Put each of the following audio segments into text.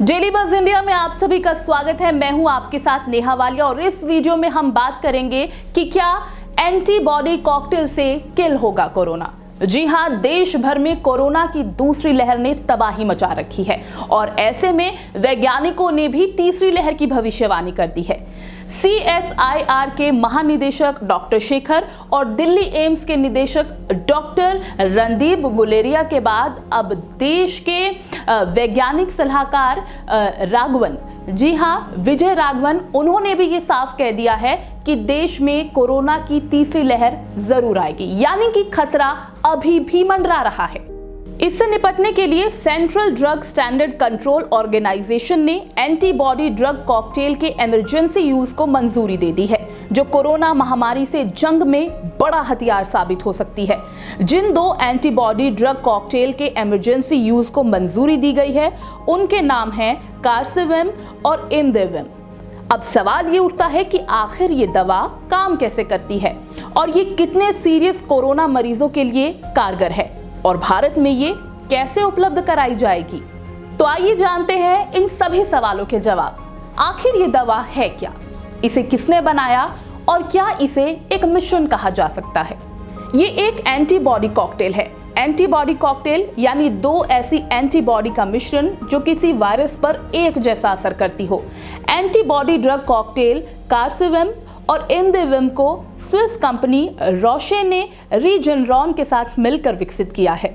Daily बज India में आप सभी का स्वागत है। मैं हूं आपके साथ नेहा वालिया और इस वीडियो में हम बात करेंगे कि क्या एंटीबॉडी कॉकटेल से किल होगा कोरोना। जी हां, देश भर में कोरोना की दूसरी लहर ने तबाही मचा रखी है और ऐसे में वैज्ञानिकों ने भी तीसरी लहर की भविष्यवाणी कर दी है। CSIR के महानिदेशक डॉक्टर शेखर और दिल्ली एम्स के निदेशक डॉक्टर रणदीप गुलेरिया के बाद अब देश के वैज्ञानिक सलाहकार राघवन, जी हाँ विजय राघवन, उन्होंने भी ये साफ कह दिया है कि देश में कोरोना की तीसरी लहर जरूर आएगी, यानी कि खतरा अभी भी मंडरा रहा है। इससे निपटने के लिए central drug standard control organisation ने एंटीबॉडी ड्रग कॉकटेल के इमरजेंसी यूज को मंजूरी दे दी है, जो कोरोना महामारी से जंग में बड़ा हथियार साबित हो सकती है। जिन दो एंटीबॉडी ड्रग कॉकटेल के इमरजेंसी यूज को मंजूरी दी गई है, उनके नाम हैं कार्सिवम और इमदेविम। अब सवाल ये उठता है कि आखिर ये दवा काम कैसे करती है और ये कितने सीरियस कोरोना मरीजों के लिए कारगर है और भारत में ये कैसे उपलब्ध कराई जाएगी। तो आइए जानते हैं इन सभी सवालों के जवाब। आखिर ये दवा है क्या, इसे किसने बनाया और क्या इसे एक मिश्रण कहा जा सकता है। ये एक एंटीबॉडी कॉकटेल है। एंटीबॉडी कॉकटेल यानी दो ऐसी एंटीबॉडी का मिश्रण जो किसी वायरस पर एक जैसा असर करती हो। एंटीबॉडी ड्रग कॉकटेल कार्सिवम और इमदेविम को स्विस कंपनी रोशे ने रीजेनरॉन के साथ मिलकर विकसित किया है।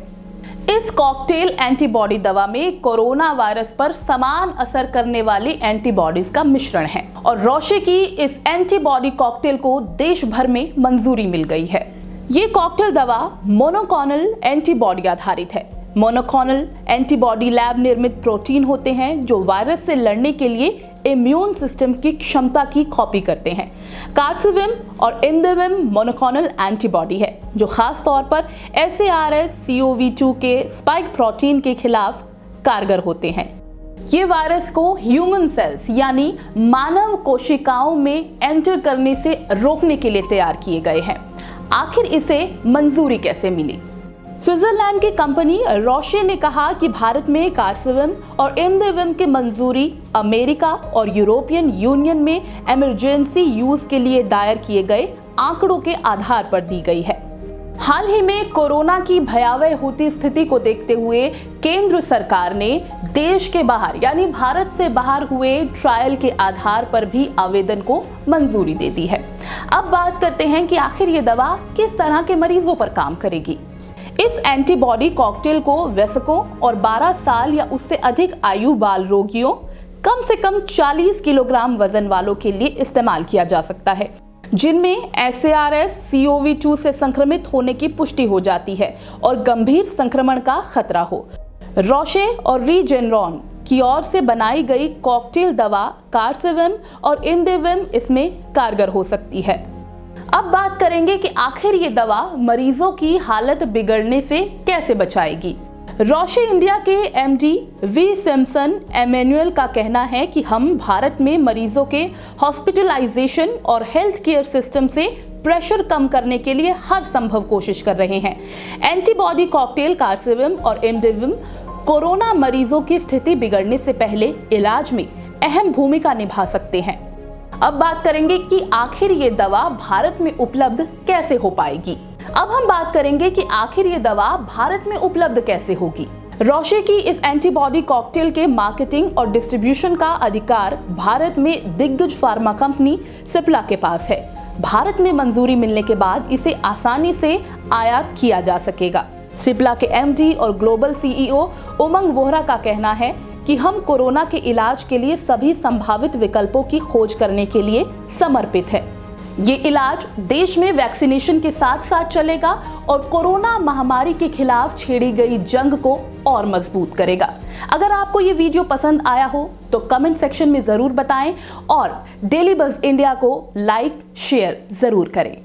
इस कॉकटेल एंटीबॉडी दवा में कोरोना वायरस पर समान असर करने वाली एंटीबॉडीज का मिश्रण है और रोशे की इस एंटीबॉडी कॉकटेल को देश भर में मंजूरी मिल गई है। ये कॉकटेल दवा मोनोक्लोनल एंटीबॉडी आधारित है। मोनोक्लोनल एंटीबॉडी लैब निर्मित प्रोटीन होते हैं जो वायरस से लड़ने के लिए इम्यून सिस्टम की क्षमता की कॉपी करते हैं। कार्सिवम और इमदेविम मोनोक्लोनल एंटीबॉडी है जो खास तौर पर SARS-CoV-2 के स्पाइक प्रोटीन के खिलाफ कारगर होते हैं। ये वायरस को ह्यूमन सेल्स यानी मानव कोशिकाओं में एंटर करने से रोकने के लिए तैयार किए गए हैं। आखिर इसे मंजूरी कैसे मिली? स्विट्जरलैंड की कंपनी रोशे ने कहा कि भारत में कार्सिवम और इमदेविम की मंजूरी अमेरिका और यूरोपियन यूनियन में इमरजेंसी यूज के लिए दायर किए गए आंकड़ों के आधार पर दी गई है। हाल ही में कोरोना की भयावह होती स्थिति को देखते हुए केंद्र सरकार ने देश के बाहर यानी भारत से बाहर हुए ट्रायल के आधार पर भी आवेदन को मंजूरी दे दी है। अब बात करते हैं कि आखिर ये दवा किस तरह के मरीजों पर काम करेगी। इस एंटीबॉडी कॉकटेल को वयस्कों और 12 साल या उससे अधिक आयु बाल रोगियों, कम से कम 40 किलोग्राम वजन वालों के लिए इस्तेमाल किया जा सकता है, जिनमें SARS-CoV-2 से संक्रमित होने की पुष्टि हो जाती है और गंभीर संक्रमण का खतरा हो। रोशे और रीजेनरॉन की ओर से बनाई गई कॉकटेल दवा कार्सिवम और इमदेविम इसमें कारगर हो सकती है। अब बात करेंगे कि आखिर ये दवा मरीजों की हालत बिगड़ने से कैसे बचाएगी। रोशे इंडिया के MD वी सिम्पसन एमेनुअल का कहना है कि हम भारत में मरीजों के हॉस्पिटलाइजेशन और हेल्थ केयर सिस्टम से प्रेशर कम करने के लिए हर संभव कोशिश कर रहे हैं। एंटीबॉडी कॉकटेल कार्सिवम और इमदेविम कोरोना मरीजों की स्थिति बिगड़ने से पहले इलाज में अहम भूमिका निभा सकते हैं। अब बात करेंगे कि आखिर ये दवा भारत में उपलब्ध कैसे हो पाएगी। अब हम बात करेंगे कि आखिर ये दवा भारत में उपलब्ध कैसे होगी। रोशे की इस एंटीबॉडी कॉकटेल के मार्केटिंग और डिस्ट्रीब्यूशन का अधिकार भारत में दिग्गज फार्मा कंपनी सिप्ला के पास है। भारत में मंजूरी मिलने के बाद इसे आसानी से आयात किया जा सकेगा। सिप्ला के MD और ग्लोबल CEO उमंग वोहरा का कहना है कि हम कोरोना के इलाज के लिए सभी संभावित विकल्पों की खोज करने के लिए समर्पित है। ये इलाज देश में वैक्सीनेशन के साथ साथ चलेगा और कोरोना महामारी के खिलाफ छेड़ी गई जंग को और मजबूत करेगा। अगर आपको ये वीडियो पसंद आया हो तो कमेंट सेक्शन में जरूर बताएं और डेली बज इंडिया को लाइक शेयर जरूर करें।